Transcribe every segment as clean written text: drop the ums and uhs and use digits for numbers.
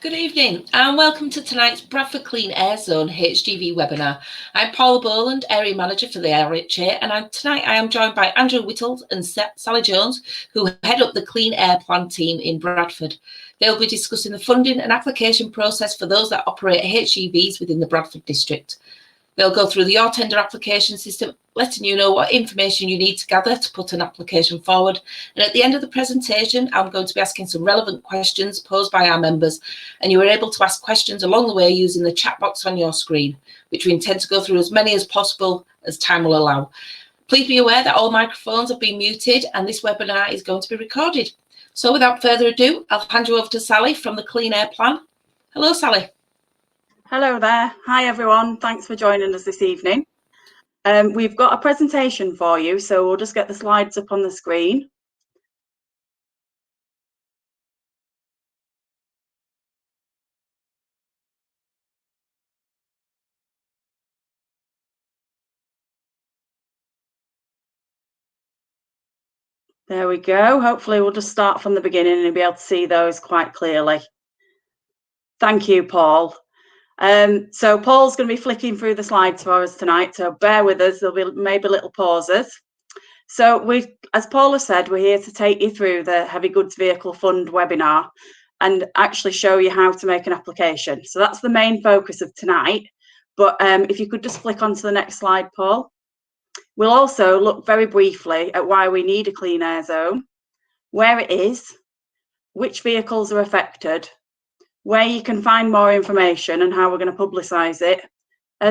Good evening and welcome to tonight's Bradford Clean Air Zone HGV webinar. I'm Paula Boland, Area Manager for the RHA, and tonight I am joined by Andrew Whittle and Sally Jones, who head up the Clean Air Plan team in Bradford. They'll be discussing the funding and application process for those that operate HGVs within the Bradford district. They'll go through the Your Tender application system, letting you know what information you need to gather to put an application forward. And at the end of the presentation, I'm going to be asking some relevant questions posed by our members, and you are able to ask questions along the way using the chat box on your screen, which we intend to go through as many as possible as time will allow. Please be aware that all microphones have been muted and this webinar is going to be recorded. So without further ado, I'll hand you over to Sally from the Clean Air Plan. Hello, Sally. Hello there. Hi, everyone. Thanks for joining us this evening. We've got a presentation for you, so we'll just get the slides up on the screen. There we go. Hopefully we'll just start from the beginning and you'll be able to see those quite clearly. Thank you, Paul. So Paul's going to be flicking through the slides for us tonight, so bear with us. There'll be maybe little pauses. So as Paul has said, we're here to take you through the Heavy Goods Vehicle Fund webinar and actually show you how to make an application. So that's the main focus of tonight. But if you could just flick onto the next slide, Paul. We'll also look very briefly at why we need a clean air zone, where it is, which vehicles are affected, where you can find more information and how we're going to publicise it,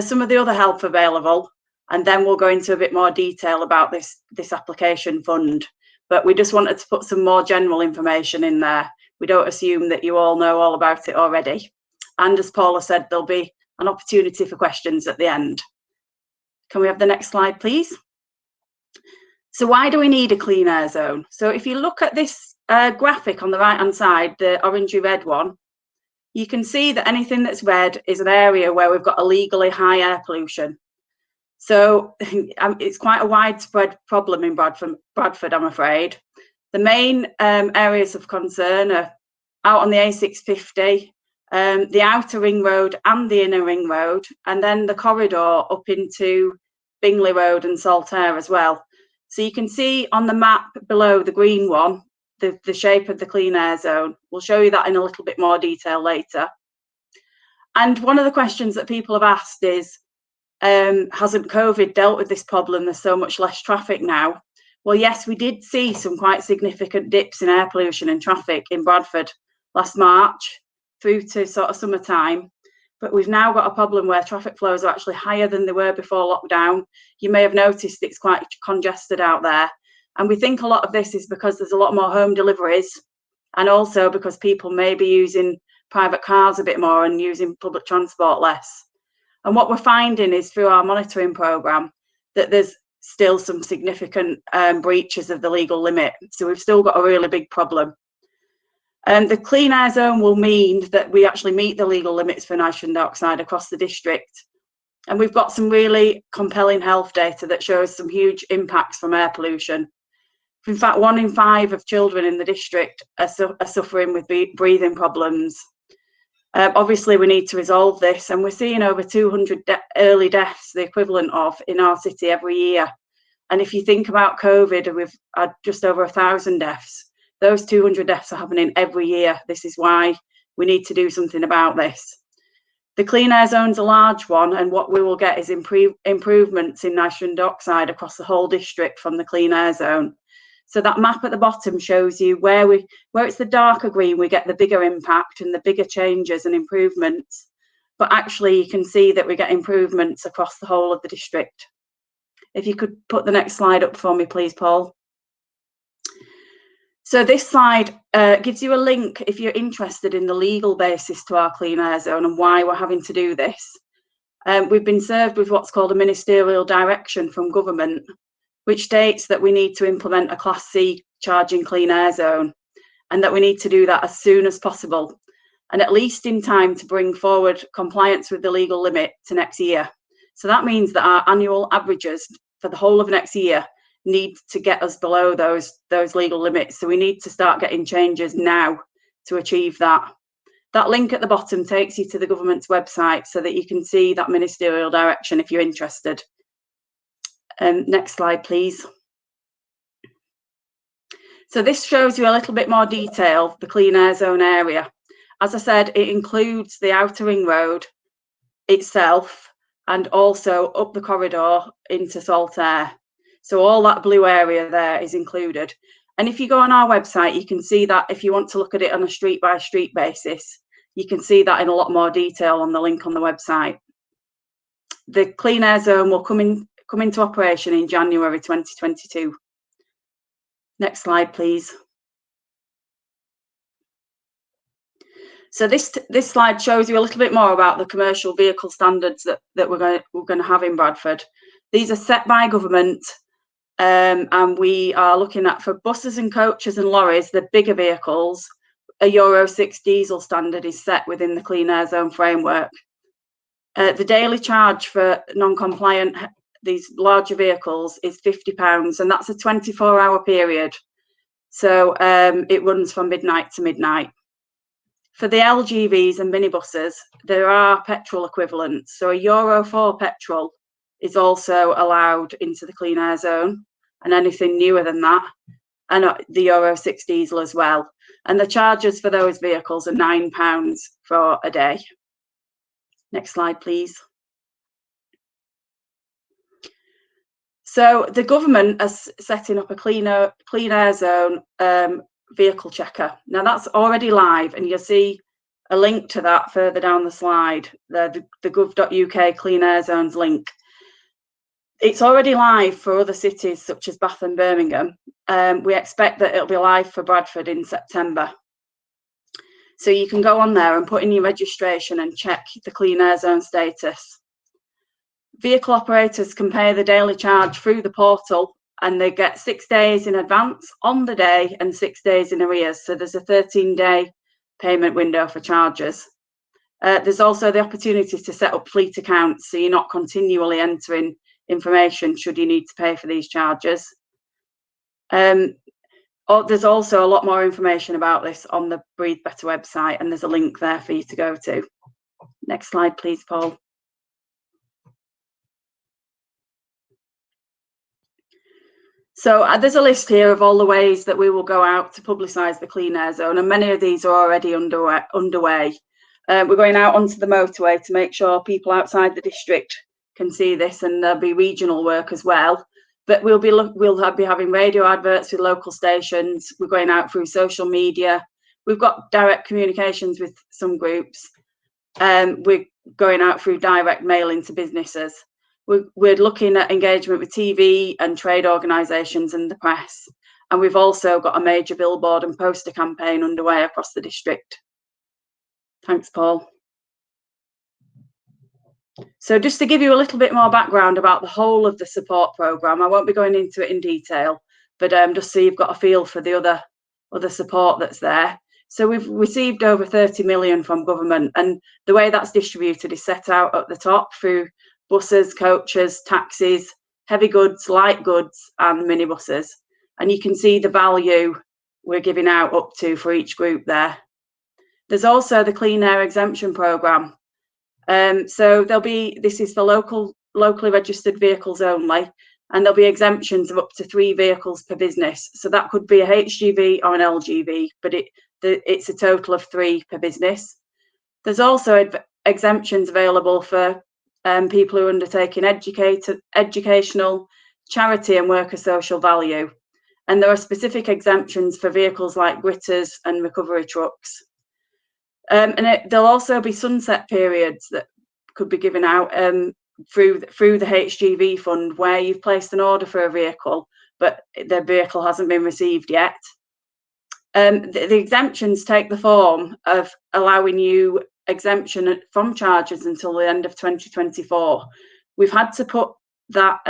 some of the other help available, and then we'll go into a bit more detail about this application fund. But we just wanted to put some more general information in there. We don't assume that you all know all about it already. And as Paula said, there'll be an opportunity for questions at the end. Can we have the next slide, please? So why do we need a clean air zone? So if you look at this graphic on the right-hand side, the orangey red one, you can see that anything that's red is an area where we've got illegally high air pollution. So it's quite a widespread problem in Bradford, I'm afraid. The main areas of concern are out on the A650, the outer ring road and the inner ring road, and then the corridor up into Bingley Road and Saltaire as well. So you can see on the map below, the green one, the shape of the clean air zone. We'll show you that in a little bit more detail later. And one of the questions that people have asked is, hasn't COVID dealt with this problem? There's so much less traffic now. Well, yes, we did see some quite significant dips in air pollution and traffic in Bradford last March through to sort of summertime. But we've now got a problem where traffic flows are actually higher than they were before lockdown. You may have noticed it's quite congested out there. And we think a lot of this is because there's a lot more home deliveries, and also because people may be using private cars a bit more and using public transport less. And what we're finding is through our monitoring programme that there's still some significant breaches of the legal limit. So we've still got a really big problem. The clean air zone will mean that we actually meet the legal limits for nitrogen dioxide across the district. And we've got some really compelling health data that shows some huge impacts from air pollution. In fact, 1 in 5 of children in the district are suffering with breathing problems. Obviously, we need to resolve this, and we're seeing over 200 early deaths, the equivalent of, in our city every year. And if you think about COVID, we've had just over 1,000 deaths. Those 200 deaths are happening every year. This is why we need to do something about this. The clean air zone's a large one, and what we will get is improvements in nitrogen dioxide across the whole district from the clean air zone. So that map at the bottom shows you where it's the darker green, we get the bigger impact and the bigger changes and improvements. But actually, you can see that we get improvements across the whole of the district. If you could put the next slide up for me, please, Paul. So this slide gives you a link if you're interested in the legal basis to our clean air zone and why we're having to do this. We've been served with what's called a ministerial direction from government, which states that we need to implement a Class C charging clean air zone, and that we need to do that as soon as possible, and at least in time to bring forward compliance with the legal limit to next year. So that means that our annual averages for the whole of next year need to get us below those legal limits. So we need to start getting changes now to achieve that. That link at the bottom takes you to the government's website so that you can see that ministerial direction if you're interested. Next slide, please. So this shows you a little bit more detail, the clean air zone area. As I said, it includes the outer ring road itself and also up the corridor into Saltaire. So all that blue area there is included. And if you go on our website, you can see that if you want to look at it on a street by street basis, you can see that in a lot more detail on the link on the website. The clean air zone will come into operation in January 2022. Next slide, please. So this slide shows you a little bit more about the commercial vehicle standards that we're going to have in Bradford. These are set by government, and we are looking at, for buses and coaches and lorries, the bigger vehicles, a Euro 6 diesel standard is set within the clean air zone framework. The daily charge for non-compliant, these larger vehicles, is £50, and that's a 24-hour period. So it runs from midnight to midnight. For the LGVs and minibuses, there are petrol equivalents. So a Euro 4 petrol is also allowed into the clean air zone, and anything newer than that, and the Euro 6 diesel as well. And the charges for those vehicles are £9 for a day. Next slide, please. So the government is setting up a clean air zone vehicle checker. Now that's already live, and you'll see a link to that further down the slide, the gov.uk clean air zones link. It's already live for other cities such as Bath and Birmingham. We expect that it'll be live for Bradford in September. So you can go on there and put in your registration and check the clean air zone status. Vehicle operators can pay the daily charge through the portal, and they get 6 days in advance on the day and 6 days in arrears. So there's a 13-day payment window for charges. There's also the opportunity to set up fleet accounts, so you're not continually entering information should you need to pay for these charges. There's also a lot more information about this on the Breathe Better website, and there's a link there for you to go to. Next slide, please, Paul. So there's a list here of all the ways that we will go out to publicise the clean air zone, and many of these are already underway. We're going out onto the motorway to make sure people outside the district can see this, and there'll be regional work as well. But we'll be having radio adverts with local stations. We're going out through social media. We've got direct communications with some groups. We're going out through direct mailing to businesses. We're looking at engagement with TV and trade organisations and the press. And we've also got a major billboard and poster campaign underway across the district. Thanks, Paul. So just to give you a little bit more background about the whole of the support programme, I won't be going into it in detail, but just so you've got a feel for the other support that's there. So we've received over 30 million from government, and the way that's distributed is set out at the top through buses, coaches, taxis, heavy goods, light goods, and minibuses. And you can see the value we're giving out up to for each group there. There's also the Clean Air Exemption Programme. So this is for locally registered vehicles only, and there'll be exemptions of up to 3 vehicles per business. So that could be a HGV or an LGV, but it's a total of 3 per business. There's also exemptions available for people who are undertaking educational, charity and worker social value. And there are specific exemptions for vehicles like gritters and recovery trucks. There'll also be sunset periods that could be given out through the HGV fund, where you've placed an order for a vehicle, but the vehicle hasn't been received yet. The exemptions take the form of allowing you exemption from charges until the end of 2024. We've had to put that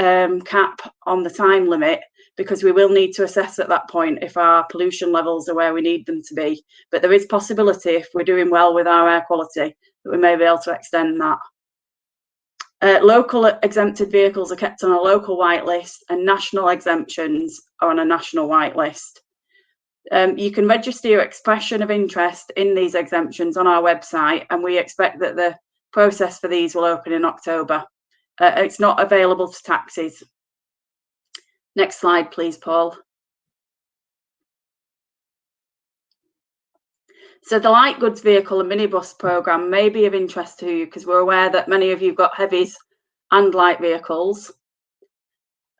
cap on the time limit because we will need to assess at that point if our pollution levels are where we need them to be. But there is possibility, if we're doing well with our air quality, that we may be able to extend that. Local exempted vehicles are kept on a local white list, and national exemptions are on a national white list. You can register your expression of interest in these exemptions on our website, and we expect that the process for these will open in October. It's not available to taxis. Next slide, please, Paul. So the light goods vehicle and minibus programme may be of interest to you, because we're aware that many of you have got heavies and light vehicles.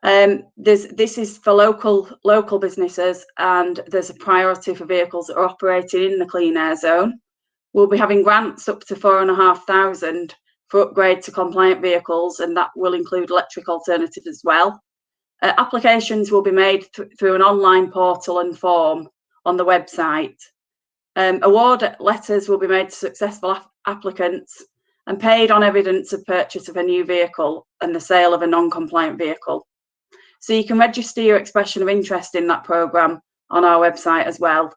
This is for local businesses, and there's a priority for vehicles that are operating in the clean air zone. We'll be having grants up to 4,500 for upgrade to compliant vehicles, and that will include electric alternatives as well. Applications will be made through an online portal and form on the website. Award letters will be made to successful applicants and paid on evidence of purchase of a new vehicle and the sale of a non-compliant vehicle. So you can register your expression of interest in that programme on our website as well.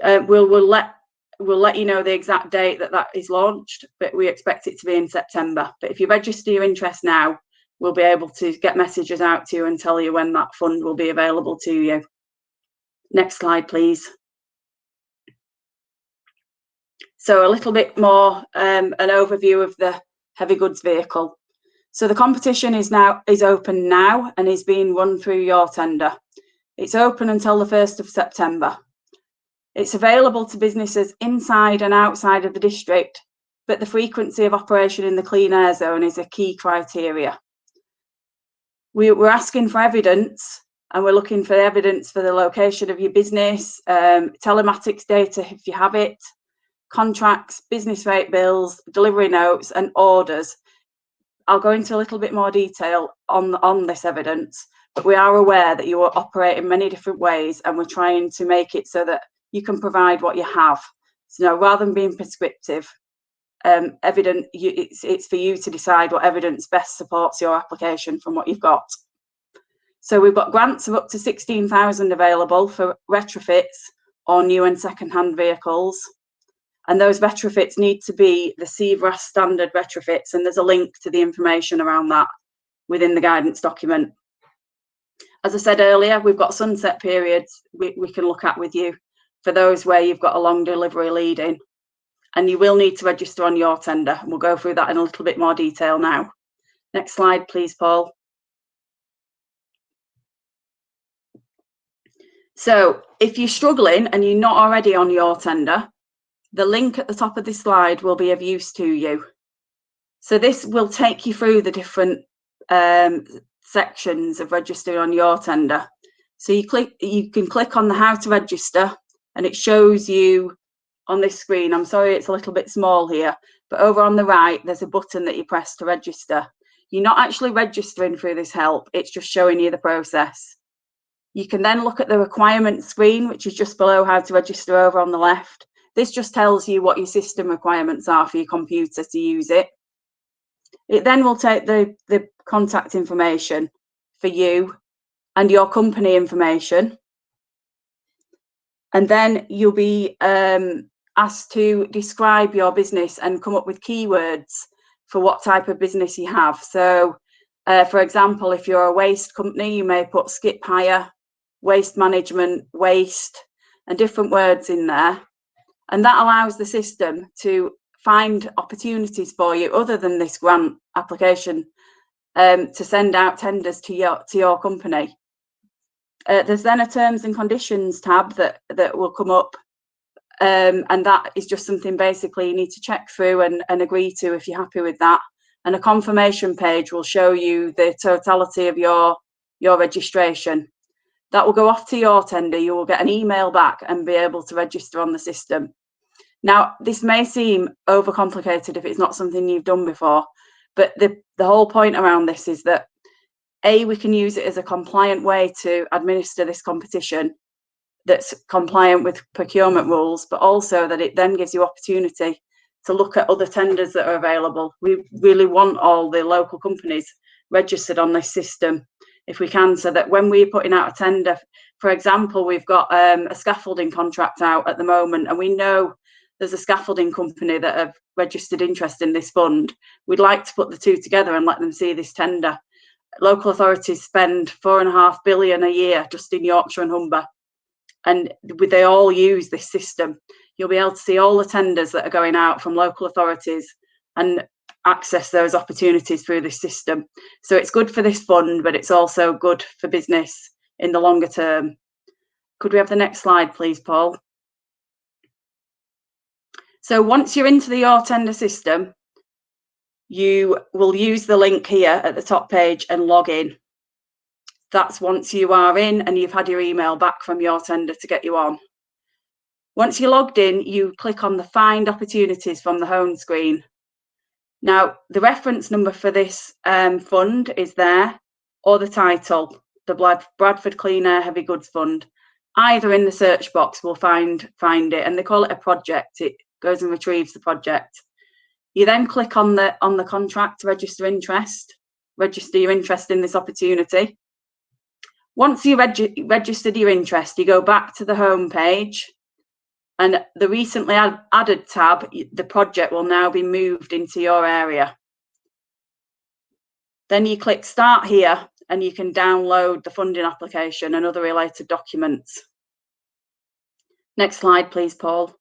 We'll let you know the exact date that is launched, but we expect it to be in September. But if you register your interest now, we'll be able to get messages out to you and tell you when that fund will be available to you. Next slide, please. So a little bit more an overview of the heavy goods vehicle. So the competition is open now and is being run through your tender. It's open until the 1st of September. It's available to businesses inside and outside of the district, but the frequency of operation in the clean air zone is a key criteria. We're asking for evidence, and we're looking for evidence for the location of your business, telematics data if you have it, contracts, business rate bills, delivery notes and orders. I'll go into a little bit more detail on this evidence, but we are aware that you operate in many different ways, and we're trying to make it so that you can provide what you have. So now, rather than being prescriptive, it's for you to decide what evidence best supports your application from what you've got. So we've got grants of up to 16,000 available for retrofits or new and second-hand vehicles. And those retrofits need to be the CVRAS standard retrofits, and there's a link to the information around that within the guidance document. As I said earlier, we've got sunset periods we can look at with you for those where you've got a long delivery lead in, and you will need to register on your tender. We'll go through that in a little bit more detail now. Next slide, please, Paul. So if you're struggling and you're not already on your tender, the link at the top of this slide will be of use to you. So this will take you through the different sections of registering on your tender. So you can click on the how to register, and it shows you on this screen. I'm sorry it's a little bit small here, but over on the right there's a button that you press to register. You're not actually registering through this help, it's just showing you the process. You can then look at the requirements screen, which is just below how to register over on the left. This just tells you what your system requirements are for your computer to use it. It then will take the contact information for you and your company information. And then you'll be asked to describe your business and come up with keywords for what type of business you have. So, for example, if you're a waste company, you may put skip hire, waste management, waste, and different words in there. And that allows the system to find opportunities for you other than this grant application to send out tenders to your company. There's then a terms and conditions tab that will come up, and that is just something basically you need to check through and agree to if you're happy with that. And a confirmation page will show you the totality of your registration. That will go off to your tender. You will get an email back and be able to register on the system. Now, this may seem overcomplicated if it's not something you've done before, but the whole point around this is that we can use it as a compliant way to administer this competition that's compliant with procurement rules, but also that it then gives you opportunity to look at other tenders that are available. We really want all the local companies registered on this system if we can, so that when we're putting out a tender, for example, we've got a scaffolding contract out at the moment, and we know there's a scaffolding company that have registered interest in this fund. We'd like to put the two together and let them see this tender. Local authorities spend £4.5 billion a year just in Yorkshire and Humber and they all use this system. You'll be able to see all the tenders that are going out from local authorities and access those opportunities through this system. So it's good for this fund, but it's also good for business in the longer term. Could we have the next slide, please, Paul? So once you're into the Your Tender system, you will use the link here at the top page and log in. That's once you are in and you've had your email back from Your Tender to get you on. Once you're logged in, you click on the Find Opportunities from the home screen. Now, the reference number for this fund is there, or the title, the Bradford Clean Air Heavy Goods Fund. Either in the search box will find it, and they call it a project. It goes and retrieves the project. You then click on the contract to register your interest in this opportunity. Once you registered your interest, you go back to the home page, and the recently added tab, the project will now be moved into your area. Then you click Start Here, and you can download the funding application and other related documents. Next slide, please, Paul.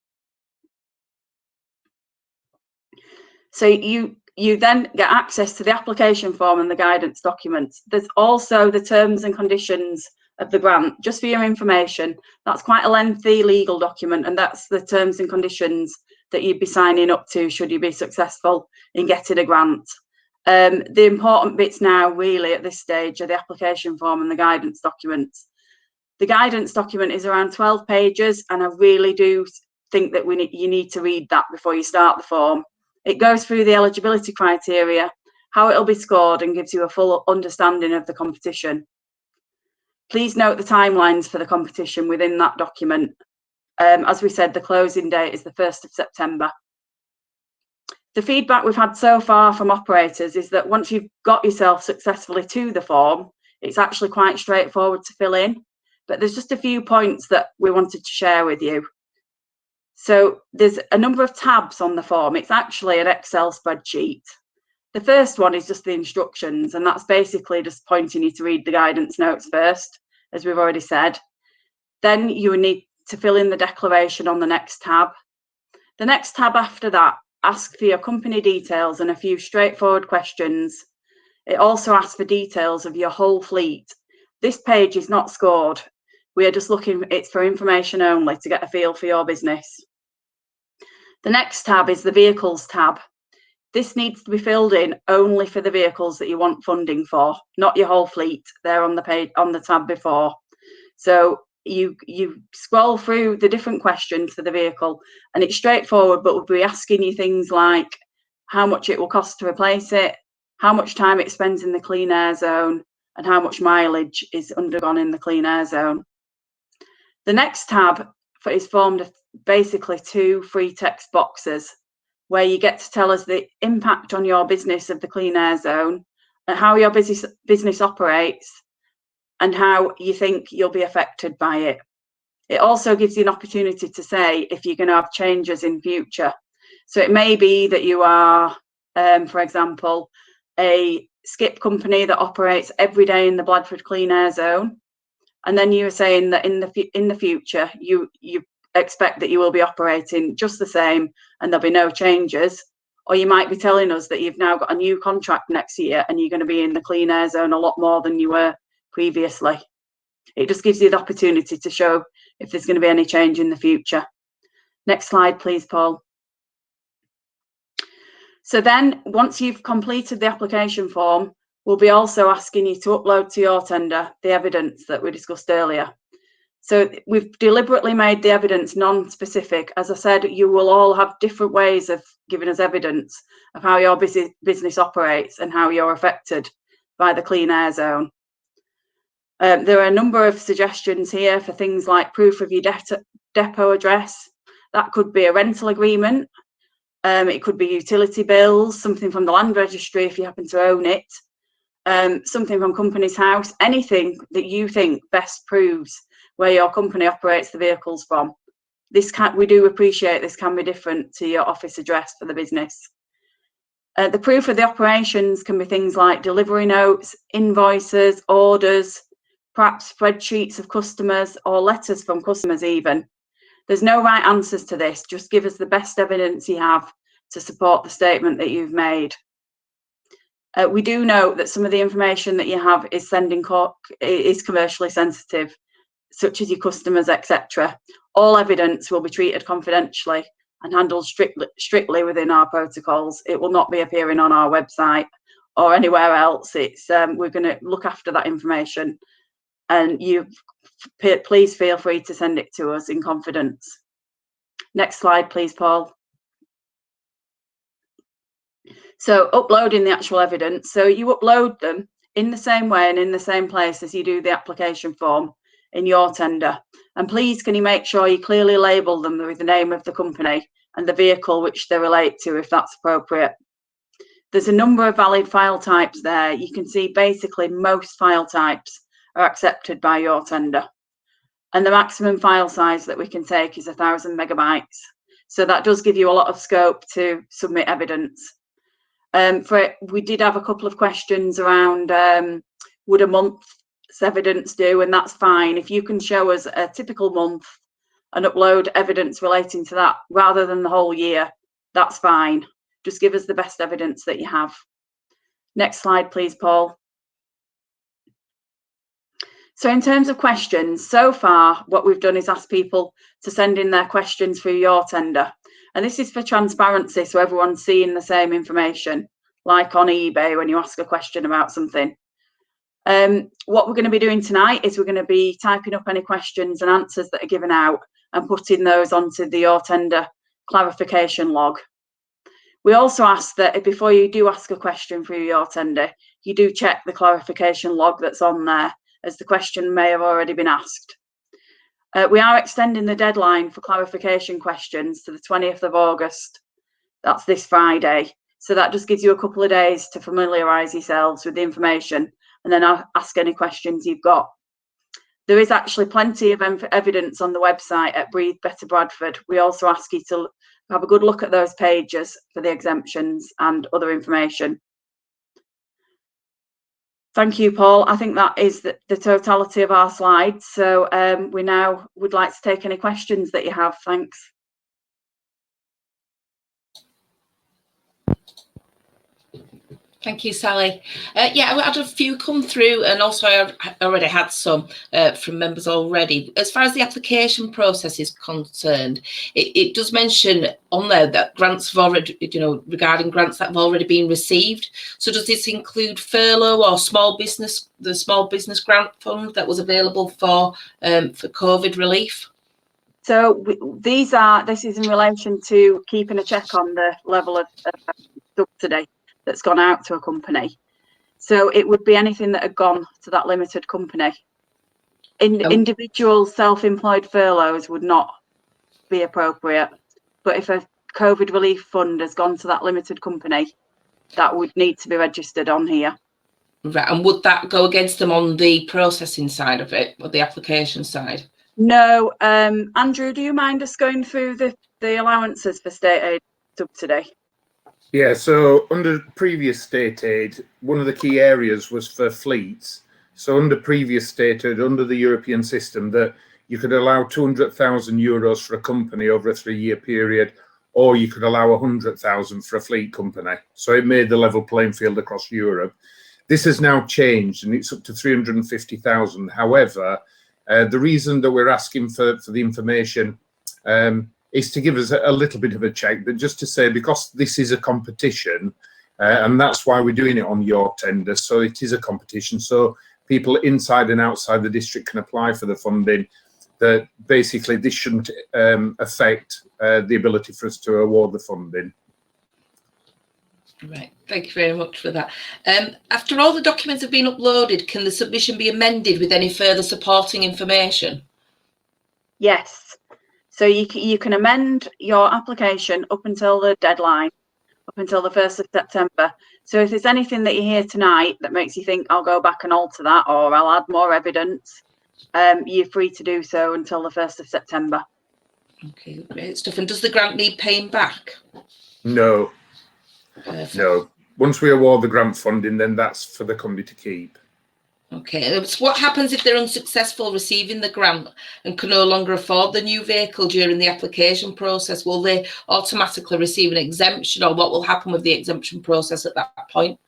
So you then get access to the application form and the guidance documents. There's also the terms and conditions of the grant. Just for your information, that's quite a lengthy legal document, and that's the terms and conditions that you'd be signing up to should you be successful in getting a grant. The important bits now really at this stage are the application form and the guidance documents. The guidance document is around 12 pages, and I really do think that you need to read that before you start the form. It goes through the eligibility criteria, how it'll be scored, and gives you a full understanding of the competition. Please note the timelines for the competition within that document. As we said, the closing date is the 1st of September. The feedback we've had so far from operators is that once you've got yourself successfully to the form, it's actually quite straightforward to fill in. But there's just a few points that we wanted to share with you. So there's a number of tabs on the form. It's actually an Excel spreadsheet. The first one is just the instructions, and that's basically just pointing you to read the guidance notes first, as we've already said. Then you need to fill in the declaration on the next tab. The next tab after that asks for your company details and a few straightforward questions. It also asks for details of your whole fleet. This page is not scored. We are just looking, it's for information only to get a feel for your business. The next tab is the vehicles tab. This needs to be filled in only for the vehicles that you want funding for, not your whole fleet. They're on the page, on the tab before. So you scroll through the different questions for the vehicle, and it's straightforward, but we'll be asking you things like how much it will cost to replace it, how much time it spends in the clean air zone, and how much mileage is undergone in the clean air zone. The next tab is formed of basically 2 free text boxes where you get to tell us the impact on your business of the clean air zone and how your business operates and how you think you'll be affected by it. It also gives you an opportunity to say if you're going to have changes in future. So it may be that you are, for example, a skip company that operates every day in the Bradford clean air zone, and then you are saying that in the future you expect that you will be operating just the same and there'll be no changes. Or you might be telling us that you've now got a new contract next year and you're going to be in the clean air zone a lot more than you were previously. It just gives you the opportunity to show if there's going to be any change in the future. Next slide, please, Paul. So then once you've completed the application form, we'll be also asking you to upload to Your Tender the evidence that we discussed earlier. So we've deliberately made the evidence non-specific. As I said, you will all have different ways of giving us evidence of how your business operates and how you're affected by the clean air zone. There are a number of suggestions here for things like proof of your depot address. That could be a rental agreement. It could be utility bills, something from the land registry if you happen to own it, something from company's house, anything that you think best proves where your company operates the vehicles from. We do appreciate this can be different to your office address for the business. The proof of the operations can be things like delivery notes, invoices, orders, perhaps spreadsheets of customers or letters from customers even. There's no right answers to this. Just give us the best evidence you have to support the statement that you've made. We do note that some of the information that you have is commercially sensitive, such as your customers, etc. All evidence will be treated confidentially and handled strictly within our protocols. It will not be appearing on our website or anywhere else. We're going to look after that information, and please feel free to send it to us in confidence. Next slide, please, Paul. So uploading the actual evidence. So you upload them in the same way and in the same place as you do the application form in your tender. And please, can you make sure you clearly label them with the name of the company and the vehicle which they relate to, if that's appropriate. There's a number of valid file types there. You can see basically most file types are accepted by your tender. And the maximum file size that we can take is 1,000 megabytes. So that does give you a lot of scope to submit evidence. We did have a couple of questions around would a month's evidence do, and that's fine. If you can show us a typical month and upload evidence relating to that rather than the whole year, that's fine. Just give us the best evidence that you have. Next slide, please, Paul. So in terms of questions, so far what we've done is ask people to send in their questions through your tender. And this is for transparency, so everyone's seeing the same information, like on eBay when you ask a question about something. What we're going to be doing tonight is we're going to be typing up any questions and answers that are given out and putting those onto the your tender clarification log. We also ask that before you do ask a question through your tender, you do check the clarification log that's on there, as the question may have already been asked. We are extending the deadline for clarification questions to the 20th of August. That's this Friday. So that just gives you a couple of days to familiarise yourselves with the information and then ask any questions you've got. There is actually plenty of evidence on the website at Breathe Better Bradford. We also ask you to have a good look at those pages for the exemptions and other information. Thank you, Paul. I think that is the totality of our slides. So we now would like to take any questions that you have. Thanks. Thank you, Sally. Yeah, I had a few come through, and also I already had some from members already. As far as the application process is concerned, it does mention on there that grants have already, regarding grants that have already been received. So does this include furlough or the small business grant fund that was available for COVID relief? So this is in relation to keeping a check on the level of subsidy that's gone out to a company. So it would be anything that had gone to that limited company. Individual self-employed furloughs would not be appropriate, but if a COVID relief fund has gone to that limited company, that would need to be registered on here. Right, and would that go against them on the processing side of it, or the application side? No. Andrew, do you mind us going through the allowances for state aid subsidy? Yeah, so under previous state aid, one of the key areas was for fleets. So under previous state aid, under the European system, that you could allow 200,000 euros for a company over a 3-year period, or you could allow 100,000 for a fleet company. So it made the level playing field across Europe. This has now changed, and it's up to 350,000. However, the reason that we're asking for the information is to give us a little bit of a check, but just to say, because this is a competition, and that's why we're doing it on your tender, so it is a competition, so people inside and outside the district can apply for the funding, that basically this shouldn't affect the ability for us to award the funding. Right, thank you very much for that. After all the documents have been uploaded, can the submission be amended with any further supporting information? Yes. So you can amend your application up until the deadline, up until the 1st of September. So if there's anything that you hear tonight that makes you think I'll go back and alter that, or I'll add more evidence, you're free to do so until the 1st of September. Okay, great stuff. And does the grant need paying back? No. Perfect. No. Once we award the grant funding, then that's for the company to keep. Okay, so what happens if they're unsuccessful receiving the grant and can no longer afford the new vehicle during the application process? Will they automatically receive an exemption, or what will happen with the exemption process at that point?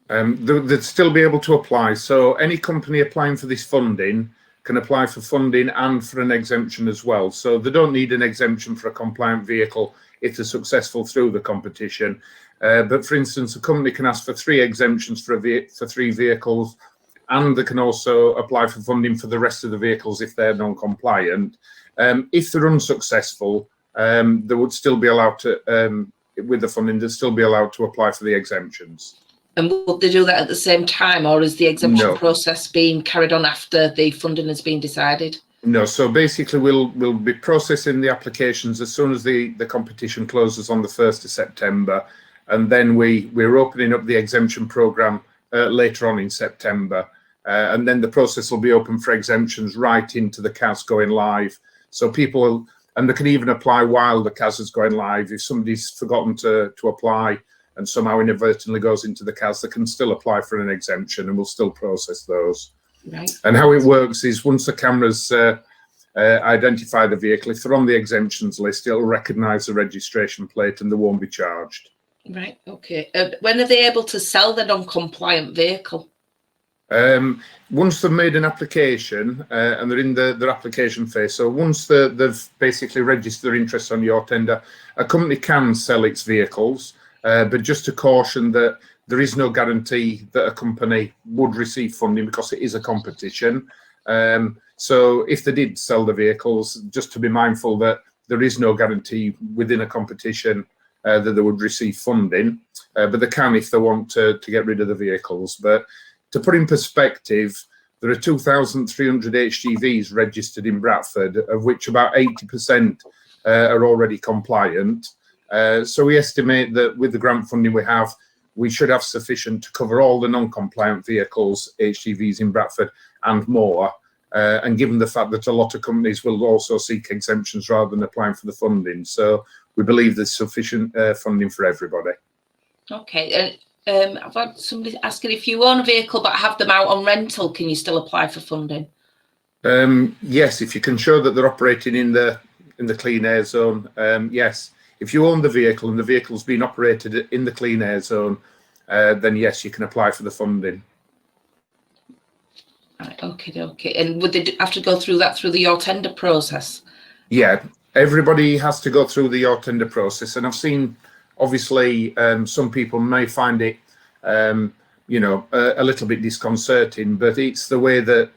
They'd still be able to apply. So any company applying for this funding can apply for funding and for an exemption as well. So they don't need an exemption for a compliant vehicle if they're successful through the competition. But for instance, a company can ask for 3 exemptions for 3 vehicles, and they can also apply for funding for the rest of the vehicles if they're non-compliant. If they're unsuccessful, they would still be allowed to, with the funding, they'd still be allowed to apply for the exemptions. And will they do that at the same time, or is the exemption process being carried on after the funding has been decided? No, so basically we'll be processing the applications as soon as the competition closes on the 1st of September, and then we're opening up the exemption programme later on in September, and then the process will be open for exemptions right into the CAS going live. So people, and they can even apply while the CAS is going live. If somebody's forgotten to apply and somehow inadvertently goes into the CAS, they can still apply for an exemption, and we'll still process those. Right. And how it works is once the cameras identify the vehicle, if they're on the exemptions list, it'll recognise the registration plate and they won't be charged. Right, okay. When are they able to sell the non-compliant vehicle? Once they've made an application and they're in their application phase, so once they've basically registered their interest on your tender, a company can sell its vehicles. But just to caution that there is no guarantee that a company would receive funding because it is a competition. So if they did sell the vehicles, just to be mindful that there is no guarantee within a competition that they would receive funding, but they can if they want to get rid of the vehicles. But to put in perspective, there are 2,300 HGVs registered in Bradford, of which about 80% are already compliant. So we estimate that with the grant funding we should have sufficient to cover all the non-compliant vehicles, HGVs in Bradford and more. And given the fact that a lot of companies will also seek exemptions rather than applying for the funding, so we believe there's sufficient funding for everybody. Okay, I've had somebody asking, if you own a vehicle but have them out on rental, can you still apply for funding? Yes, if you can show that they're operating in the clean air zone, yes. If you own the vehicle and the vehicle's been operated in the clean air zone, then yes, you can apply for the funding. Right, okay. And would they have to go through that through the your tender process? Yeah, everybody has to go through the your tender process, and I've seen, obviously, some people may find it, a little bit disconcerting, but it's the way that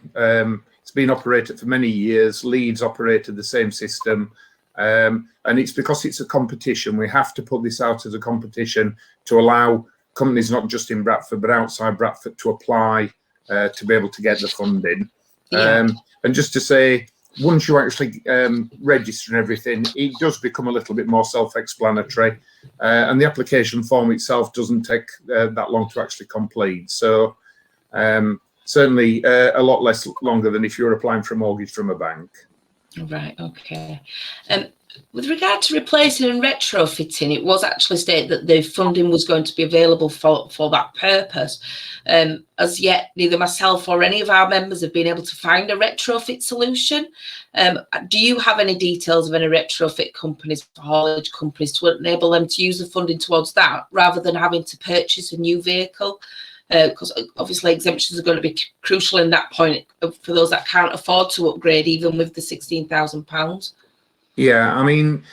it's been operated for many years. Leeds operated the same system. And it's because it's a competition. We have to put this out as a competition to allow companies, not just in Bradford, but outside Bradford, to apply to be able to get the funding. Yeah. And just to say, once you actually register and everything, it does become a little bit more self-explanatory. And the application form itself doesn't take that long to actually complete. So certainly a lot less longer than if you're applying for a mortgage from a bank. Right, okay. With regard to replacing and retrofitting, it was actually stated that the funding was going to be available for that purpose. As yet, neither myself or any of our members have been able to find a retrofit solution. Do you have any details of any retrofit companies, haulage companies, to enable them to use the funding towards that rather than having to purchase a new vehicle? Because obviously exemptions are going to be crucial in that point for those that can't afford to upgrade, even with the £16,000. Yeah, I mean,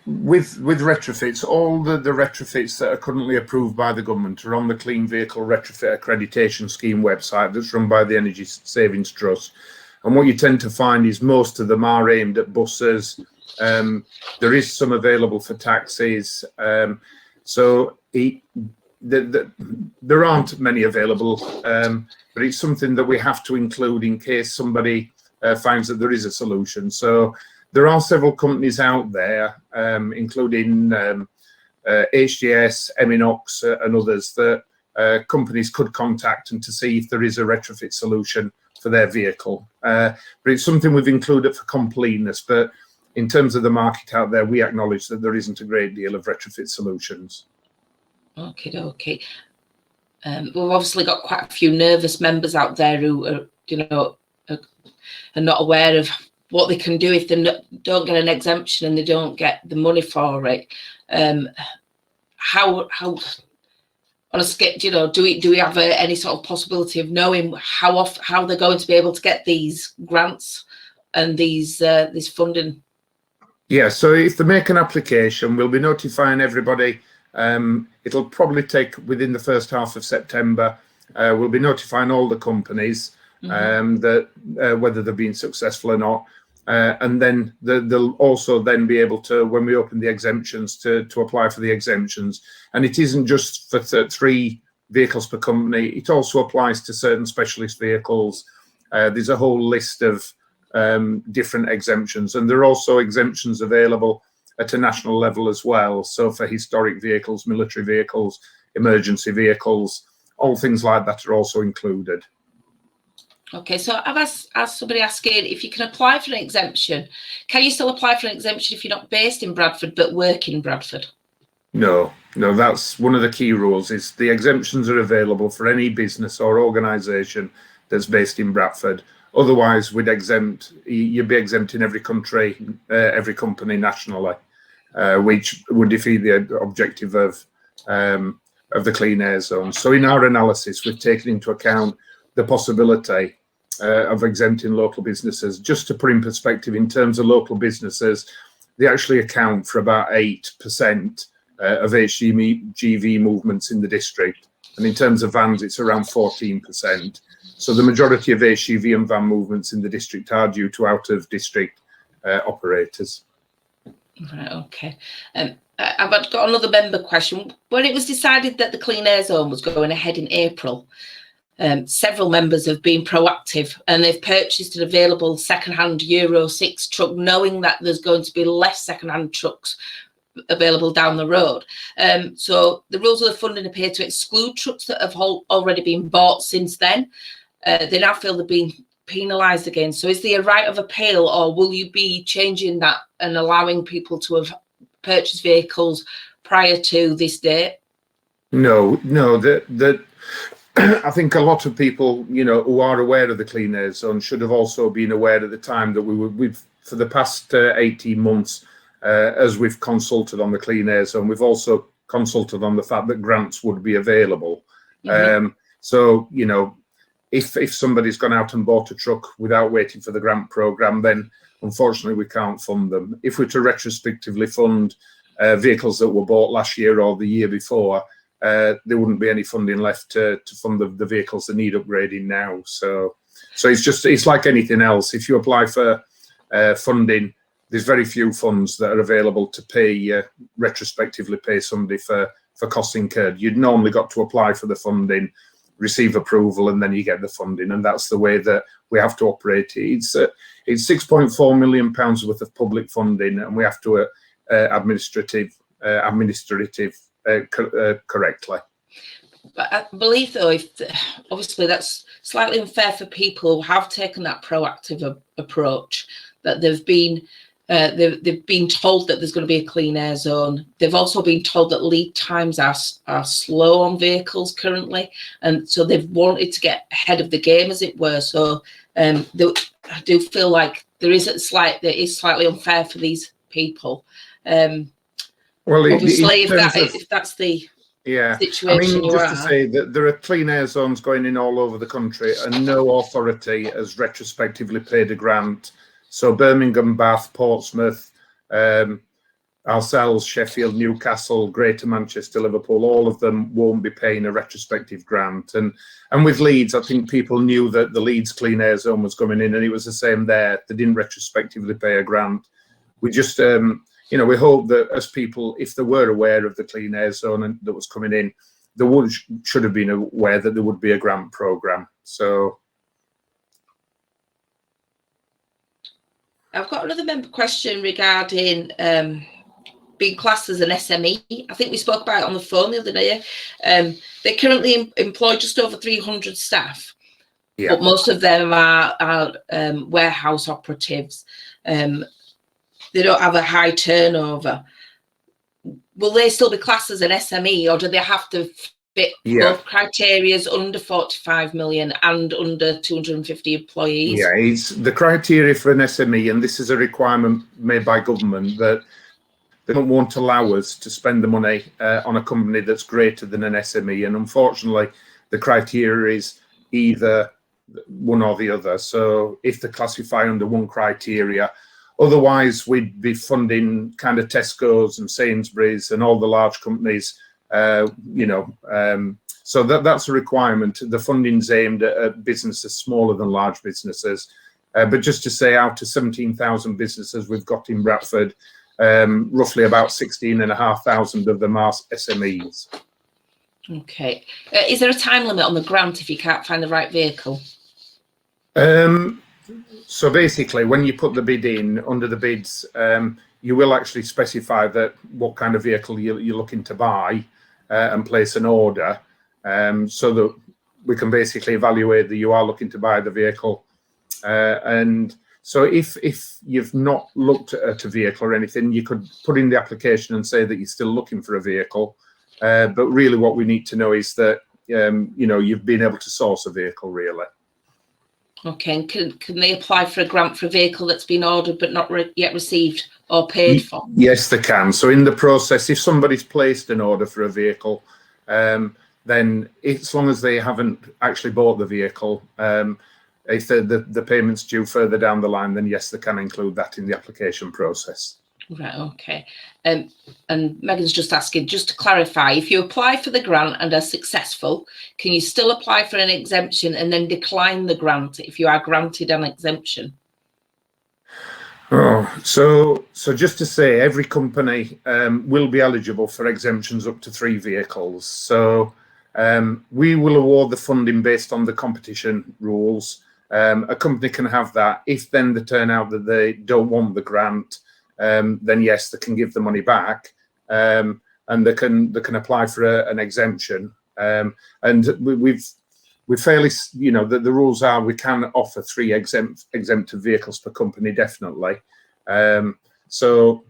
with retrofits, all the retrofits that are currently approved by the government are on the Clean Vehicle Retrofit Accreditation Scheme website that's run by the Energy Savings Trust. And what you tend to find is most of them are aimed at buses. There is some available for taxis. So there aren't many available, but it's something that we have to include in case somebody finds that there is a solution. So there are several companies out there, including HGS, Eminox, and others that companies could contact and to see if there is a retrofit solution for their vehicle. But it's something we've included for completeness. But in terms of the market out there, we acknowledge that there isn't a great deal of retrofit solutions. Okay. we've obviously got quite a few nervous members out there who are, are not aware of what they can do if they don't get an exemption and they don't get the money for it. How on a scale, do we have any sort of possibility of knowing how they're going to be able to get these grants and this funding? Yeah, so if they make an application, we'll be notifying everybody. It'll probably take within the first half of September. We'll be notifying all the companies that whether they've been successful or not. And then they'll also then be able to, when we open the exemptions, to apply for the exemptions. And it isn't just for 3 vehicles per company. It also applies to certain specialist vehicles. There's a whole list of different exemptions, and there are also exemptions available at a national level as well. So for historic vehicles, military vehicles, emergency vehicles, all things like that are also included. Okay, so I've asked somebody asking if you can apply for an exemption. Can you still apply for an exemption if you're not based in Bradford but work in Bradford? No, that's one of the key rules. Is the exemptions are available for any business or organisation that's based in Bradford. Otherwise, you'd be exempt in every country, every company nationally, which would defeat the objective of the clean air zone. So in our analysis, we've taken into account the possibility of exempting local businesses. Just to put in perspective, in terms of local businesses, they actually account for about 8% of HGV movements in the district. And in terms of vans, it's around 14%. So the majority of HGV and van movements in the district are due to out-of-district operators. Right, okay. I've got another member question. When it was decided that the clean air zone was going ahead in April, several members have been proactive and they've purchased an available second-hand Euro 6 truck, knowing that there's going to be less second-hand trucks available down the road. So the rules of the funding appear to exclude trucks that have already been bought since then. They now feel they're being penalised again. So is there a right of appeal, or will you be changing that and allowing people to have purchased vehicles prior to this date? No, I think a lot of people, who are aware of the clean air zone should have also been aware at the time that we've for the past 18 months, as we've consulted on the clean air zone, we've also consulted on the fact that grants would be available. So, if somebody's gone out and bought a truck without waiting for the grant programme, then unfortunately we can't fund them. If we're to retrospectively fund vehicles that were bought last year or the year before, there wouldn't be any funding left to fund the vehicles that need upgrading now. So it's like anything else. If you apply for funding, there's very few funds that are available to pay retrospectively pay somebody for costs incurred. You'd normally got to apply for the funding, receive approval, and then you get the funding, and that's the way that we have to operate. It's £6.4 million worth of public funding, and we have to administrative correctly. But I believe, though, obviously that's slightly unfair for people who have taken that proactive approach, that they've been told that there's going to be a clean air zone. They've also been told that lead times are slow on vehicles currently, and so they've wanted to get ahead of the game, as it were. So I do feel like it is slightly unfair for these people. Well, obviously, if that's the situation, to say that there are clean air zones going in all over the country, and no authority has retrospectively paid a grant. So Birmingham, Bath, Portsmouth, ourselves, Sheffield, Newcastle, Greater Manchester, Liverpool, all of them won't be paying a retrospective grant. And with Leeds, I think people knew that the Leeds clean air zone was coming in, and it was the same there. They didn't retrospectively pay a grant. We just, we hope that as people, if they were aware of the clean air zone that was coming in, they should have been aware that there would be a grant programme. So. I've got another member question regarding being classed as an SME. I think we spoke about it on the phone the other day. They currently employ just over 300 staff, but most of them are warehouse operatives. They don't have a high turnover. Will they still be classed as an SME, or do they have to both criterias under 45 million and under 250 employees? Yeah, it's the criteria for an SME, and this is a requirement made by government that they don't want to allow us to spend the money on a company that's greater than an SME. And unfortunately, the criteria is either one or the other. So if they classify under one criteria, otherwise we'd be funding kind of Tesco's and Sainsbury's and all the large companies, so that's a requirement. The funding's aimed at businesses smaller than large businesses. But just to say, out of 17,000 businesses we've got in Bradford, roughly about 16,500 of them are SMEs. Okay. Is there a time limit on the grant if you can't find the right vehicle? So basically, when you put the bid in, under the bids, you will actually specify that what kind of vehicle you're looking to buy and place an order, so that we can basically evaluate that you are looking to buy the vehicle. And so if you've not looked at a vehicle or anything, you could put in the application and say that you're still looking for a vehicle. But really what we need to know is that, you've been able to source a vehicle, really. Okay, and can they apply for a grant for a vehicle that's been ordered but not yet received or paid for? Yes, they can. So in the process, if somebody's placed an order for a vehicle, then as long as they haven't actually bought the vehicle, if the payment's due further down the line, then yes, they can include that in the application process. Right, okay. And Megan's just asking, just to clarify, if you apply for the grant and are successful, can you still apply for an exemption and then decline the grant if you are granted an exemption? Oh, so just to say, every company will be eligible for exemptions up to 3 vehicles. So we will award the funding based on the competition rules. A company can have that. If then they turn out that they don't want the grant, then yes, they can give the money back, and they can apply for an exemption. And we've fairly, the rules are we can offer 3 exempted vehicles per company, definitely. So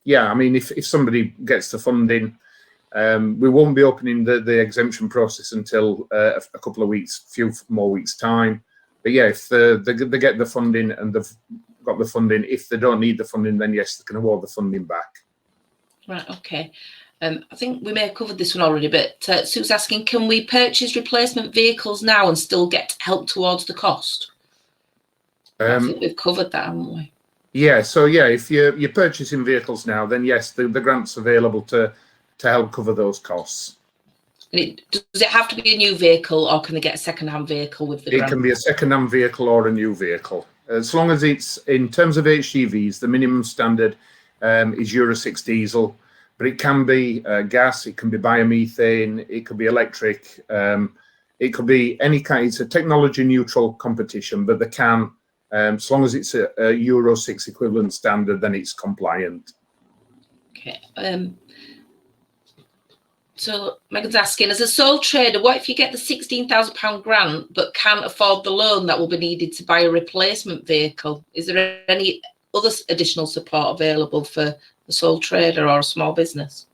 yeah, I mean, if somebody gets the funding, we won't be opening the exemption process until a couple of weeks, few more weeks time. But yeah, if they get the funding and they've got the funding, if they don't need the funding, then yes, they can award the funding back. Right, okay. I think we may have covered this one already, but Sue's asking, can we purchase replacement vehicles now and still get help towards the cost? I think we've covered that, haven't we? Yeah, so yeah, if you're purchasing vehicles now, then yes, the grant's available to help cover those costs. And does it have to be a new vehicle, or can they get a second-hand vehicle with the grant? It can be a second-hand vehicle or a new vehicle. As long as it's, in terms of HGVs, the minimum standard is Euro 6 diesel, but it can be gas, it can be biomethane, it could be electric, it could be any kind. It's a technology-neutral competition, but they can, as long as it's a Euro 6 equivalent standard, then it's compliant. Okay. So Megan's asking, as a sole trader, what if you get the £16,000 grant but can't afford the loan that will be needed to buy a replacement vehicle? Is there any other additional support available for the sole trader or a small business?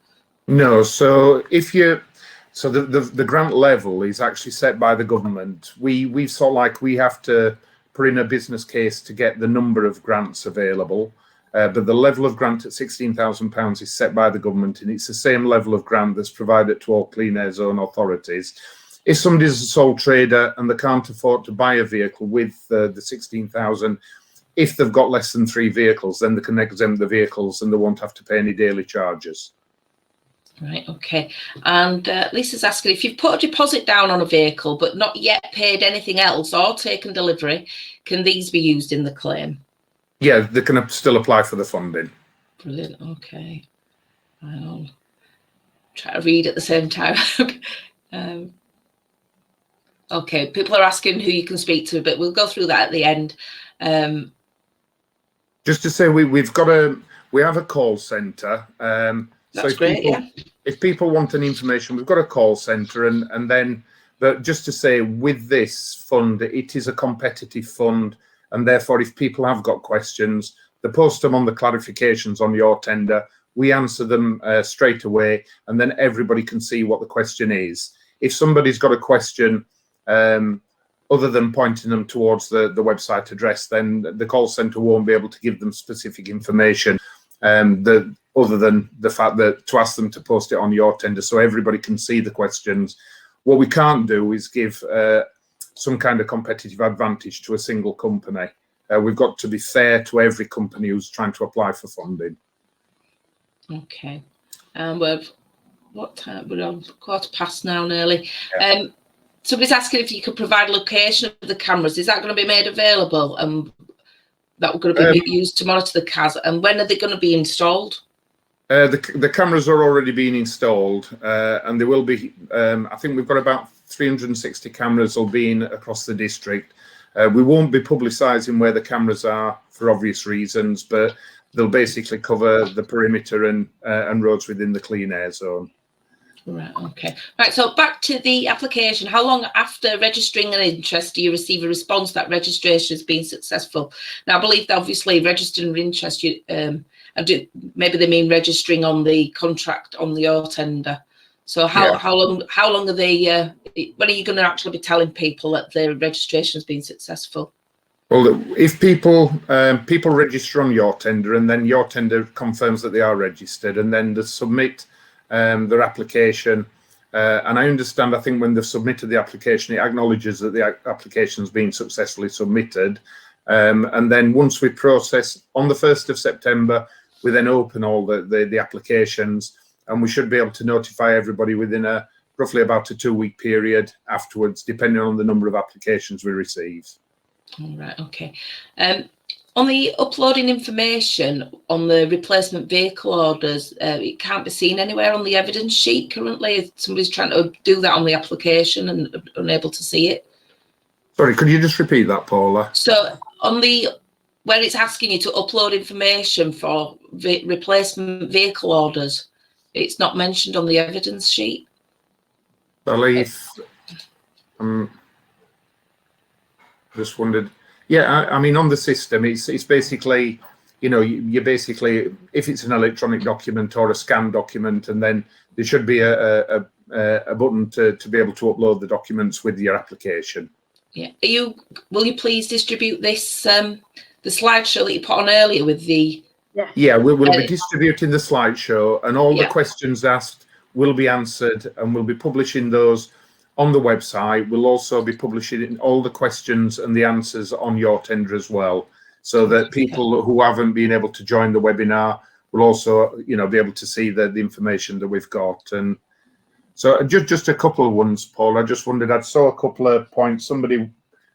No. So the grant level is actually set by the government. We sort of like, we have to put in a business case to get the number of grants available. But the level of grant at £16,000 is set by the government, and it's the same level of grant that's provided to all clean air zone authorities. If somebody's a sole trader and they can't afford to buy a vehicle with the 16,000, if they've got less than 3 vehicles, then they can exempt the vehicles and they won't have to pay any daily charges. Right, okay. And Lisa's asking, if you've put a deposit down on a vehicle but not yet paid anything else or taken delivery, can these be used in the claim? Yeah, they can still apply for the funding. Brilliant. Okay. I'll try to read at the same time. Okay, people are asking who you can speak to, but we'll go through that at the end. Just to say, we have a call centre. That's great. If people want any information, we've got a call centre, and then, but just to say, with this fund, it is a competitive fund. And therefore, if people have got questions, they post them on the clarifications on your tender. We answer them straight away, and then everybody can see what the question is. if somebody's got a question, other than pointing them towards the website address, then the call centre won't be able to give them specific information other than the fact that to ask them to post it on your tender so everybody can see the questions. What we can't do is give some kind of competitive advantage to a single company. We've got to be fair to every company who's trying to apply for funding. Okay. What time? We're on 1:15 now nearly. Yeah. Somebody's asking if you could provide location of the cameras. Is that going to be made available? That we're going to be used to monitor the cars. And when are they going to be installed? The cameras are already being installed, and they will be. I think we've got about 360 cameras will be in across the district. We won't be publicising where the cameras are for obvious reasons, but they'll basically cover the perimeter and roads within the clean air zone. Right, okay. Right, so back to the application. How long after registering an interest do you receive a response that registration has been successful? Now, I believe that obviously registering an interest, maybe they mean registering on the contract on your tender. So how long are they, when are you going to actually be telling people that their registration has been successful? Well, if people register on your tender and then your tender confirms that they are registered and then they submit their application, and I understand, I think when they've submitted the application, it acknowledges that the application has been successfully submitted. And then once we process on the 1st of September, we then open all the applications, and we should be able to notify everybody within roughly about a 2-week period afterwards, depending on the number of applications we receive. All right, okay. On the uploading information on the replacement vehicle orders, it can't be seen anywhere on the evidence sheet currently. Somebody's trying to do that on the application and unable to see it. Sorry, could you just repeat that, Paula? So on where it's asking you to upload information for replacement vehicle orders, it's not mentioned on the evidence sheet. I believe. Just wondered. Yeah, I mean, on the system, it's basically, you basically, if it's an electronic document or a scanned document, and then there should be a button to be able to upload the documents with your application. Yeah. Will you please distribute this the slideshow that you put on earlier with the? Yeah, we'll be distributing the slideshow, and all the questions asked will be answered, and we'll be publishing those on the website. We'll also be publishing all the questions and the answers on your tender as well, so that people who haven't been able to join the webinar will also, be able to see the information that we've got. And so just a couple of ones, Paul. I just wondered, I saw a couple of points. Somebody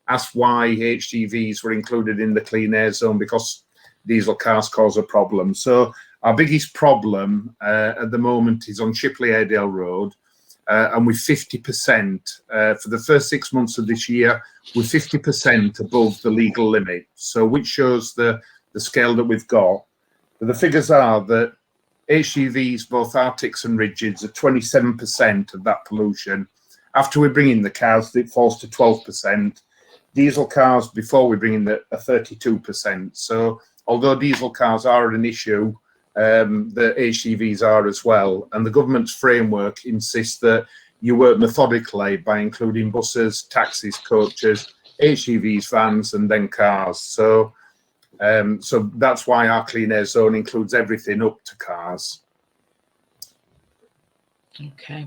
asked why HGVs were included in the clean air zone because diesel cars cause a problem. So our biggest problem at the moment is on Shipley Airedale Road. And with 50% for the first 6 months of this year, we're 50% above the legal limit. So which shows the scale that we've got. But the figures are that HGVs, both Arctics and Rigids, are 27% of that pollution. After we bring in the cars, it falls to 12%. Diesel cars, before we bring in are 32%. So although diesel cars are an issue, the HGVs are as well, and the government's framework insists that you work methodically by including buses, taxis, coaches, HGVs, vans, and then cars. So that's why our clean air zone includes everything up to cars. Okay.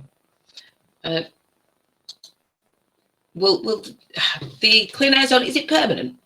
Will the clean air zone, is it permanent?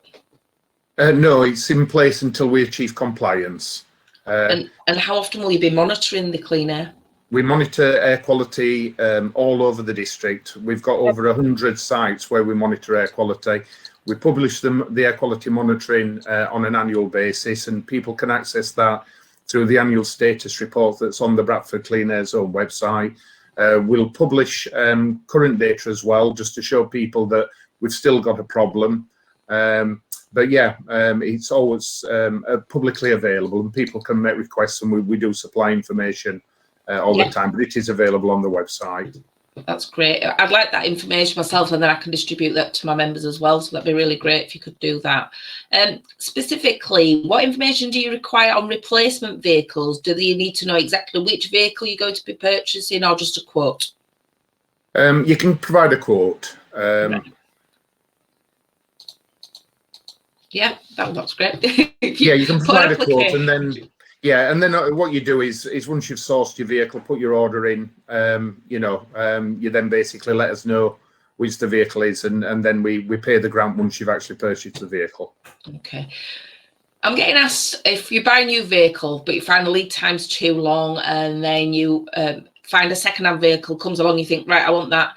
No, it's in place until we achieve compliance. And how often will you be monitoring the clean air? We monitor air quality all over the district. We've got over 100 sites where we monitor air quality. We publish the air quality monitoring on an annual basis, and people can access that through the annual status report that's on the Bradford Clean Air Zone website. We'll publish current data as well, just to show people that we've still got a problem. But yeah, it's always publicly available, and people can make requests, and we do supply information all the time, but it is available on the website. That's great. I'd like that information myself, and then I can distribute that to my members as well. So that'd be really great if you could do that. Specifically, what information do you require on replacement vehicles? Do you need to know exactly which vehicle you're going to be purchasing, or just a quote? You can provide a quote. Right. Yeah, that's great. Yeah, you can put an provide a quote, and application. then what you do is once you've sourced your vehicle, put your order in. You then basically let us know which the vehicle is, and then we pay the grant once you've actually purchased the vehicle. Okay. I'm getting asked, if you buy a new vehicle but you find the lead time's too long, and then you find a second-hand vehicle comes along, you think, right, I want that.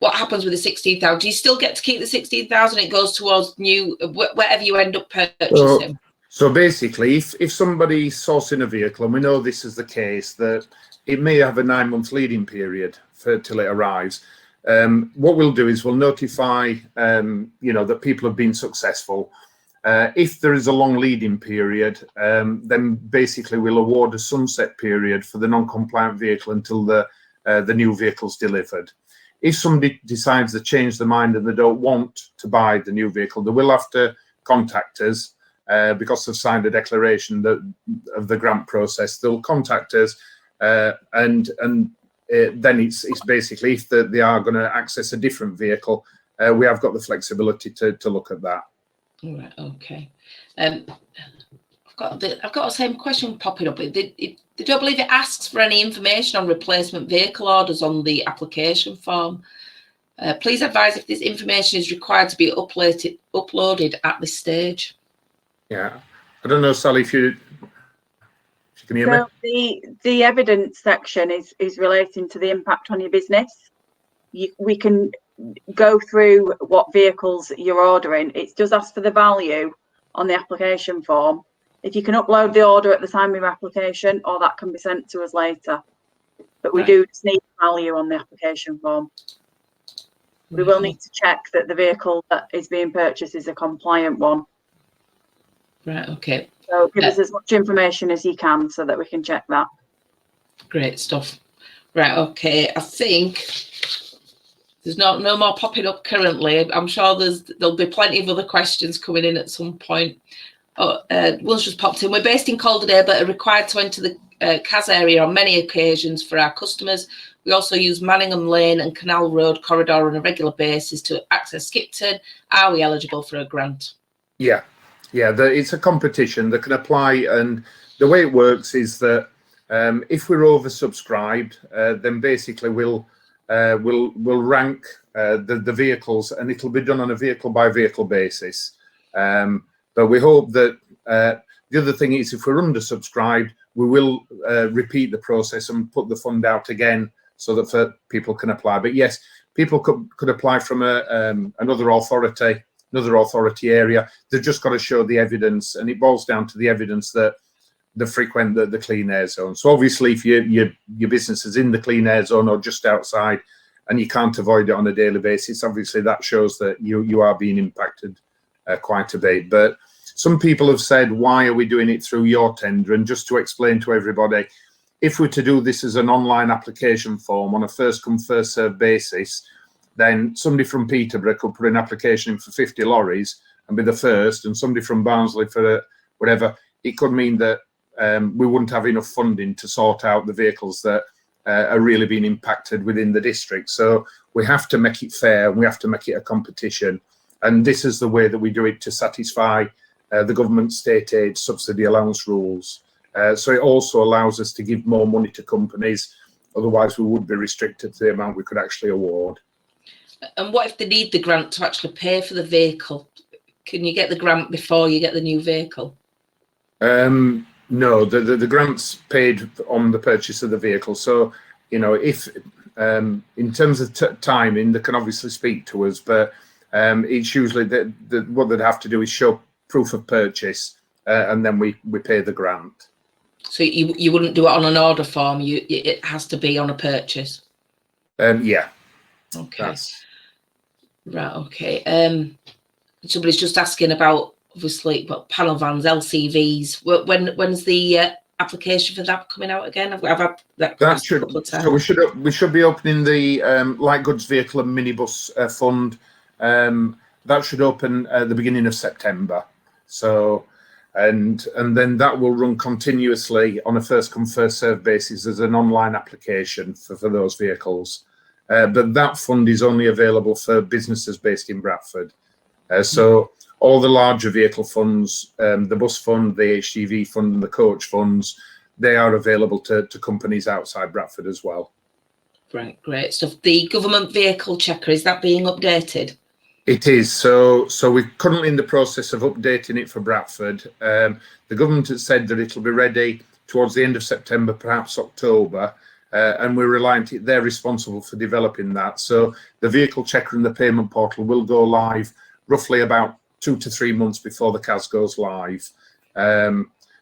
What happens with the 16,000? Do you still get to keep the 16,000? It goes towards new, whatever you end up purchasing. So basically, if somebody's sourcing a vehicle, and we know this is the case, that it may have a 9-month leading period till it arrives. What we'll do is we'll notify, that people have been successful. If there is a long leading period, then basically we'll award a sunset period for the non-compliant vehicle until the new vehicle's delivered. If somebody decides to change their mind and they don't want to buy the new vehicle, they will have to contact us because they've signed a declaration of the grant process. They'll contact us, and then it's basically, if they are going to access a different vehicle, we have got the flexibility to look at that. All right. Okay. I've got the same question popping up. I don't believe it asks for any information on replacement vehicle orders on the application form. Please advise if this information is required to be uploaded at this stage. Yeah, I don't know, Sally, if you can hear me. The evidence section is relating to the impact on your business. We can go through what vehicles you're ordering. It does ask for the value on the application form. If you can upload the order at the time of your application, or that can be sent to us later. But we do just need value on the application form. We will need to check that the vehicle that is being purchased is a compliant one. Right, okay. So give us as much information as you can so that we can check that. Great stuff. Right, okay. I think there's no more popping up currently. I'm sure there'll be plenty of other questions coming in at some point. One's just popped in. We're based in Calder, but are required to enter the CAS area on many occasions for our customers. We also use Manningham Lane and Canal Road corridor on a regular basis to access Skipton. Are we eligible for a grant? Yeah, it's a competition that can apply, and the way it works is that if we're oversubscribed, then basically we'll rank the vehicles, and it'll be done on a vehicle by vehicle basis. But we hope that the other thing is, if we're undersubscribed, we will repeat the process and put the fund out again so that people can apply. But yes, people could apply from another authority area. They've just got to show the evidence, and it boils down to the evidence that they frequent the clean air zone. So obviously, if your business is in the clean air zone or just outside, and you can't avoid it on a daily basis, obviously that shows that you are being impacted quite a bit. But some people have said, why are we doing it through your tender? And just to explain to everybody, if we're to do this as an online application form on a first come first served basis, then somebody from Peterborough could put an application in for 50 lorries and be the first, and somebody from Barnsley for whatever. It could mean that we wouldn't have enough funding to sort out the vehicles that are really being impacted within the district. So we have to make it fair, and we have to make it a competition. And this is the way that we do it to satisfy the government state aid subsidy allowance rules. So it also allows us to give more money to companies. Otherwise, we would be restricted to the amount we could actually award. And what if they need the grant to actually pay for the vehicle? Can you get the grant before you get the new vehicle? No, the grant's paid on the purchase of the vehicle. So, if in terms of timing, they can obviously speak to us, but it's usually what they'd have to do is show proof of purchase, and then we pay the grant. So you wouldn't do it on an order form. It has to be on a purchase. Yeah. Okay. Right. Okay. Somebody's just asking about, obviously, panel vans, LCVs. When's the application for that coming out again? I've had that a couple of times. So we should be opening the light goods vehicle and minibus fund. That should open at the beginning of September. So, and then that will run continuously on a first come first served basis as an online application for those vehicles. but that fund is only available for businesses based in Bradford. So all the larger vehicle funds, the bus fund, the HGV fund, and the coach funds, they are available to companies outside Bradford as well. Right, great stuff. The government vehicle checker, is that being updated? It is. So we're currently in the process of updating it for Bradford. The government has said that it'll be ready towards the end of September, perhaps October, and we're reliant. They're responsible for developing that. So the vehicle checker and the payment portal will go live roughly about 2 to 3 months before the CAS goes live.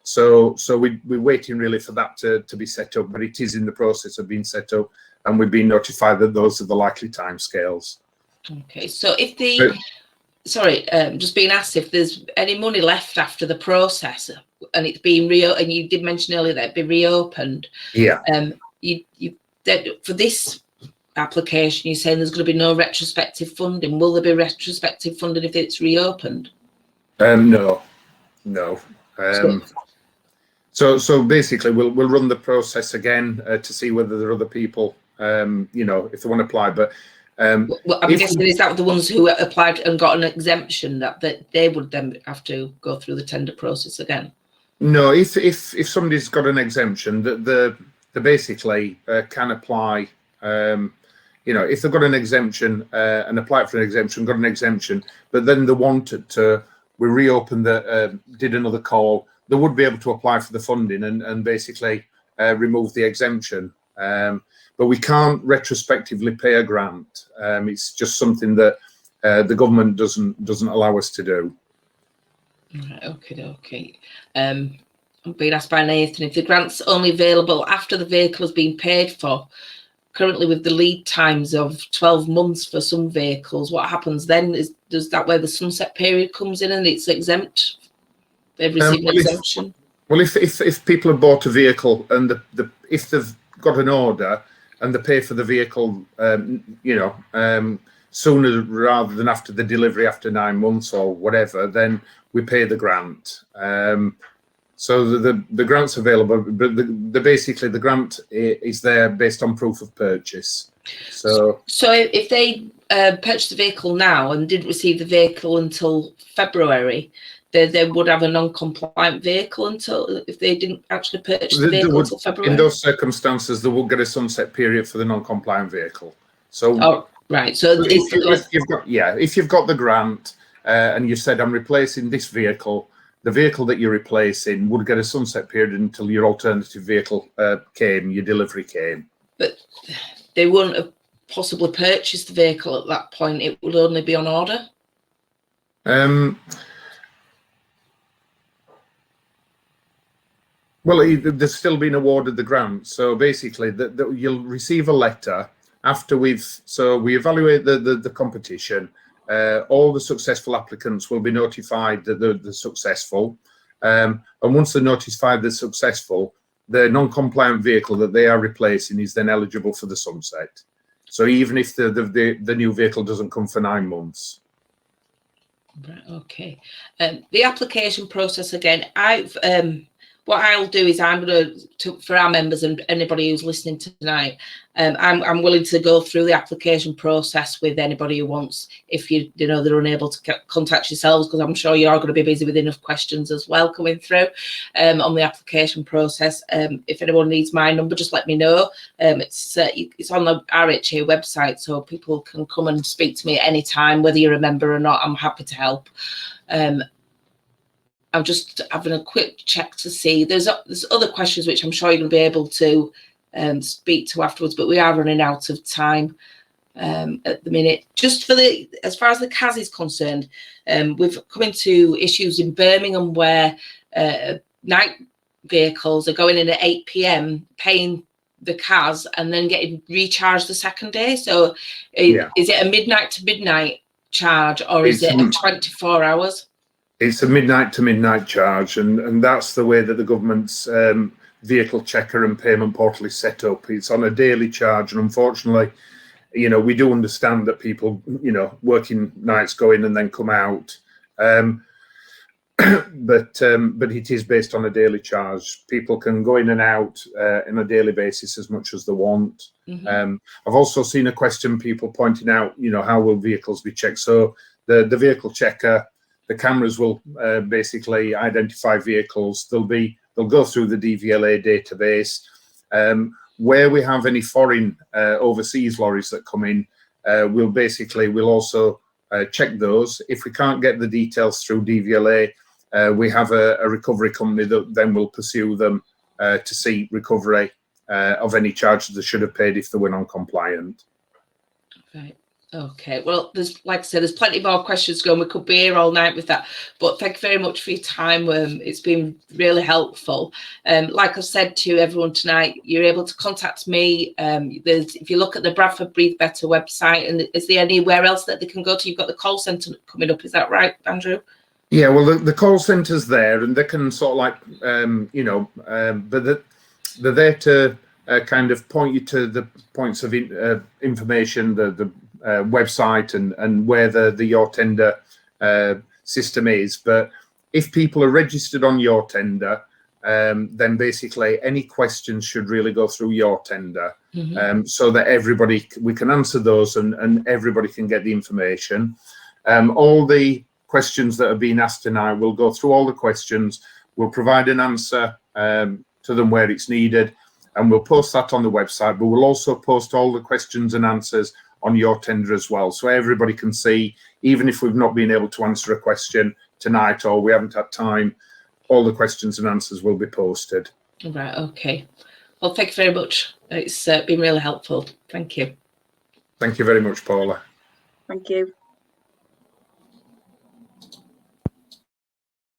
So we're waiting really for that to be set up, but it is in the process of being set up, and we've been notified that those are the likely timescales. Okay, so if just being asked if there's any money left after the process and it's being and you did mention earlier that it'd be reopened. Yeah. For this application, you're saying there's going to be no retrospective funding. Will there be retrospective funding if it's reopened? No. So basically, we'll run the process again to see whether there are other people, if they want to apply. But well, I'm guessing is that the ones who applied and got an exemption that they would then have to go through the tender process again? No, if somebody's got an exemption, they basically can apply. If they've got an exemption and applied for an exemption, got an exemption, but then they wanted to, we reopened did another call, they would be able to apply for the funding and basically remove the exemption. But we can't retrospectively pay a grant. It's just something that the government doesn't allow us to do. Right, okay. I'm being asked by Nathan if the grant's only available after the vehicle has been paid for. Currently, with the lead times of 12 months for some vehicles, what happens then? Does that where the sunset period comes in and it's exempt? They've received an exemption. If people have bought a vehicle and if they've got an order and they pay for the vehicle, sooner rather than after the delivery after 9 months or whatever, then we pay the grant. So the grant's available, but basically the grant is there based on proof of purchase. So if they purchased the vehicle now and didn't receive the vehicle until February, they would have a non-compliant vehicle until if they didn't actually purchase the vehicle until February. In those circumstances, they will get a sunset period for the non-compliant vehicle. So right. So if you've got the grant and you said I'm replacing this vehicle, the vehicle that you're replacing would get a sunset period until your alternative vehicle your delivery came. But they wouldn't have possibly purchased the vehicle at that point. It would only be on order. Well, they've still been awarded the grant. So basically, you'll receive a letter after we evaluate the competition. All the successful applicants will be notified that they're successful. And once they're notified they're successful, the non-compliant vehicle that they are replacing is then eligible for the sunset. So even if the new vehicle doesn't come for 9 months. Right, okay. The application process again, what I'll do is I'm going to, for our members and anybody who's listening tonight, I'm willing to go through the application process with anybody who wants, if they're unable to contact yourselves, because I'm sure you're going to be busy with enough questions as well coming through on the application process. If anyone needs my number, just let me know. It's on the RHA website, so people can come and speak to me at any time, whether you're a member or not. I'm happy to help. I'm just having a quick check to see. There's other questions which I'm sure you're going to be able to speak to afterwards, but we are running out of time at the minute. Just as far as the CAS is concerned, we've come into issues in Birmingham where night vehicles are going in at 8 p.m, paying the CAS and then getting recharged the second day. So is it a midnight to midnight charge, or is it 24 hours? It's a midnight to midnight charge, and that's the way that the government's vehicle checker and payment portal is set up. It's on a daily charge, and unfortunately, we do understand that people, working nights go in and then come out. but it is based on a daily charge. People can go in and out on a daily basis as much as they want. I've also seen a question, people pointing out, how will vehicles be checked? So the vehicle checker, the cameras will basically identify vehicles. They'll go through the DVLA database. Where we have any foreign overseas lorries that come in, we'll also check those. If we can't get the details through DVLA, we have a recovery company that then will pursue them to seek recovery of any charges they should have paid if they were non-compliant. Right. Okay. Well, like I said, there's plenty more questions going. We could be here all night with that. But thank you very much for your time. It's been really helpful. Like I said to everyone tonight, you're able to contact me. If you look at the Bradford Breathe Better website, and is there anywhere else that they can go to? You've got the call centre coming up. Is that right, Andrew? Yeah, well, the call centre's there, and they can sort of like, but they're there to kind of point you to the points of information, the website, and where the Your Tender system is. But if people are registered on Your Tender, then basically any questions should really go through Your Tender, so that we can answer those and everybody can get the information. All the questions that have been asked tonight, we'll go through all the questions, we'll provide an answer to them where it's needed, and we'll post that on the website, but we'll also post all the questions and answers on Your Tender as well, so everybody can see, even if we've not been able to answer a question tonight or we haven't had time, all the questions and answers will be posted. Right, okay. Well, thank you very much. It's been really helpful. Thank you. Thank you very much, Paula. Thank you.